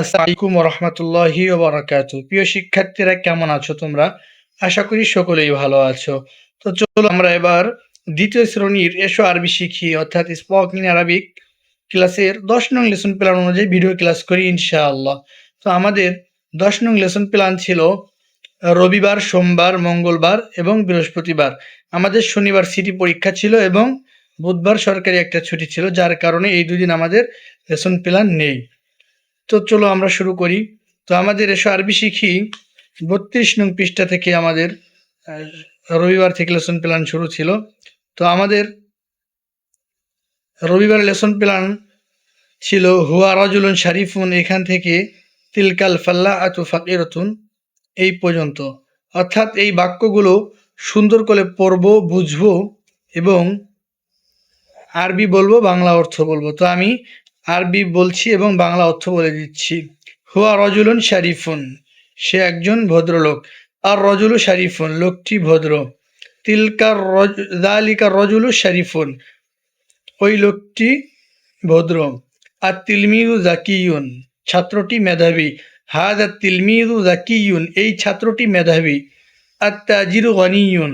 আসসালামু আলাইকুম ওয়া রাহমাতুল্লাহি ওয়া বারাকাতুহু। প্রিয় শিক্ষার্থীরা কেমন আছো তোমরা? আশা করি সকলেই ভালো আছো। তো চলো আমরা এবার দ্বিতীয় শ্রেণীর এসো আরবি শিখি অর্থাৎ স্পোকেন আরবিক ক্লাসের ১০ নং লেসন প্ল্যান অনুযায়ী ভিডিও ক্লাস করি ইনশাআল্লাহ। তো আমাদের ১০ নং লেসন প্ল্যান ছিল রবিবার, সোমবার, মঙ্গলবার এবং বৃহস্পতিবার। আমাদের শনিবার সিটি পরীক্ষা ছিল এবং বুধবার সরকারি একটা ছুটি ছিল, যার কারণে এই দুদিন আমাদের লেসন প্ল্যান নেই। তো চলো আমরা শুরু করি। তো আমাদের এসো আরবি শিখি ৩২ নং পৃষ্ঠা থেকে আমাদের রবিবার থেকে লেসন প্ল্যান শুরু ছিল। তো আমাদের রবিবার লেসন প্ল্যান ছিল হুয়া রাজুলুন শারিফুন, এখান থেকে তিলকাল ফাল্লা আতু ফাকিরতুন এই পর্যন্ত। অর্থাৎ এই বাক্যগুলো সুন্দর করে পড়বো, বুঝবো এবং আরবি বলবো, বাংলা অর্থ বলবো। তো আমি আরবি বলছি এবং বাংলা অর্থ বলে দিচ্ছি। হুয়া রজুলুন শারিফুন, সে একজন ভদ্রলোক। আর রজুলু শারিফুন, লোকটি ভদ্র। যালিকার রজুলু শারিফুন, ওই লোকটি ভদ্র। আর তিলমিজু জাকিয়ুন, ছাত্রটি মেধাবী। হাযা তিলমিজু জাকিয়ুন, এই ছাত্রটি মেধাবী। আর তাজিরু গনিয়ুন,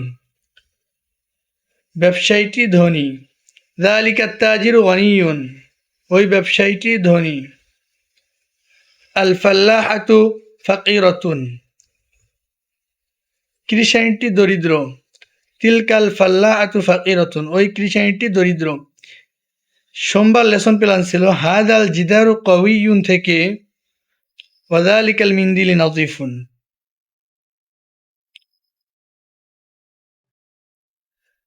ব্যবসায়ীটি ধনী। যালিকা তাজিরু গনিয়ুন, ওই ব্যবসায়ীটি ধনী। আল ফাল্লাহাতু ফাকিরাতুন, কৃষাণীটি দরিদ্র। তিলকাল ফাল্লাহাতু ফাকিরাতুন, ওই কৃষাণীটি দরিদ্র। সোমবার লেসন প্ল্যান ছিল হাদাল জিদারু কওয়িয়ুন থেকে ওয়াযালিকাল মিনদিলি নাযিফুন।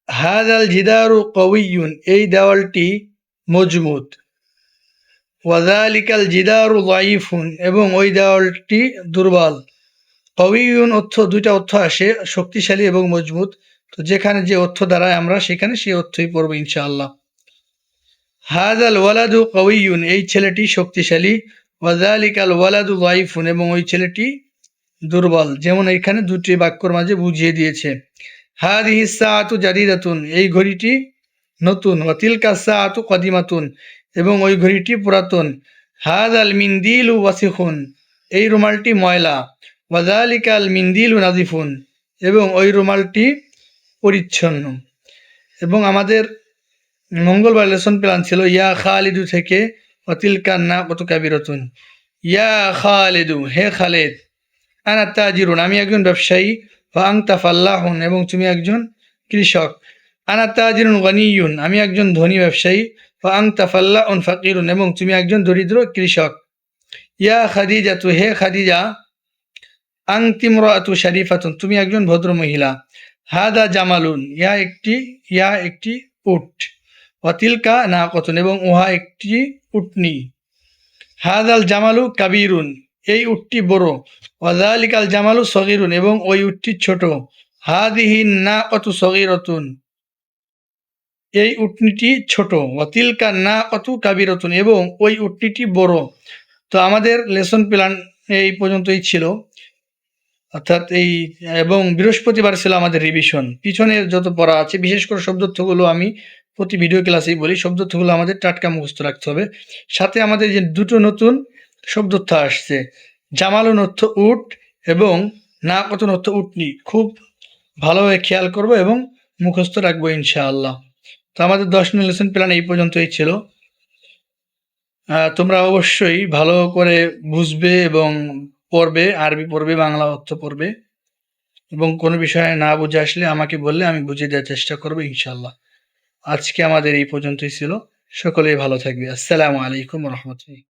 হাদাল জিদারু কওয়িয়ুন, এই দেওয়ালটি মজবুত। ওয়াযালিকাল জিদারু যায়িফুন, এবং ওই দেওয়ালটি দুর্বল। কওয়িয়ুন অর্থ দুইটা অর্থ আসে, শক্তিশালী এবং মজবুত। তো যেখানে যে অর্থ দাঁড়ায় আমরা সেখানে সেই অর্থই পড়ব ইনশাআল্লাহ। হাদাল ওয়ালাদু কওয়িয়ুন, এই ছেলেটি শক্তিশালী। ওয়াযালিকাল ওয়ালাদু যায়িফুন, এবং ওই ছেলেটি দুর্বল। যেমন এখানে দুটি বাক্যর মাঝে বুঝিয়ে দিয়েছে। হাদিহি সাআতু জাদিদাতুন, এই ঘড়িটি নতুন। ওয়া তিলকা সাআতু কদিমাতুন, এবং ওই ঘড়িটি পুরাতন। হাদাল মিনদিলু ওয়াসিখুন, এই রুমালটি ময়লা। ওয়াযালিকাল মিনদিলু নাযিফুন, এবং ওই রুমালটি পরিচ্ছন্ন। এবং আমাদের মঙ্গলবার লেসন প্ল্যান ছিল ইয়া খালিদু থেকে অতিলকা নাকাতু কাবিরাতুন। ইয়া খালিদু, হে খালেদ। আনা তাজিরুন, আমি একজন ব্যবসায়ী। ওয়া আনতা ফাল্লাহুন, এবং তুমি একজন কৃষক। আনা তাজিরুন গনিয়ুন, আমি একজন ধনী ব্যবসায়ী। ওয়া আনতা ফাল্লাহুন ফাকিরুন, এবং তুমি একজন দরিদ্র কৃষক। ইয়া খাদিজাতু, হে খাদিজা। আনতি ইমরাআতু শারিফাতুন, তুমি একজন ভদ্র মহিলা। হাদা জামালুন, ইয়া একটি উট। ওয়াতিলকা নাকাতুন, এবং উহা একটি উটনি। হাদাল জামালু কাবীরুন, এই উটটি বড়। ওয়াযালিকাল জামালু সগীরুন, এবং ওই উটটি ছোট। হাদিহিন নাকাতু সগীরাতুন, এই উটনিটি ছোট। ওয়াতিলকা নাকাতু কাবীরাতুন, এবং ওই উটনিটি বড়। তো আমাদের লেসন প্ল্যান এই পর্যন্তই ছিল, অর্থাৎ এই, এবং বৃহস্পতিবার ছিল আমাদের রিভিশন। পিছনের যত পড়া আছে, বিশেষ করে শব্দার্থগুলো আমি প্রতি ভিডিও ক্লাসেই বলি, শব্দার্থগুলো আমাদের টাটকা মুখস্থ রাখতে হবে। সাথে আমাদের যে দুটো নতুন শব্দার্থ আসছে, জামালুন অর্থ উট এবং নাকাতুন অর্থ উটনি, খুব ভালোভাবে খেয়াল করব এবং মুখস্থ রাখবো ইনশাআল্লাহ। তো আমাদের 10 নং লেসন প্ল্যান এই পর্যন্তই ছিল। তোমরা অবশ্যই ভালো করে বুঝবে এবং পড়বে, আরবি পড়বে, বাংলা অর্থ পড়বে, এবং কোনো বিষয়ে না বুঝে আসলে আমাকে বললে আমি বুঝিয়ে দেওয়ার চেষ্টা করবো ইনশাআল্লাহ। আজকে আমাদের এই পর্যন্তই ছিল। সকলেই ভালো থাকবে। আসসালামু আলাইকুম ওয়া রাহমাতুল্লাহ।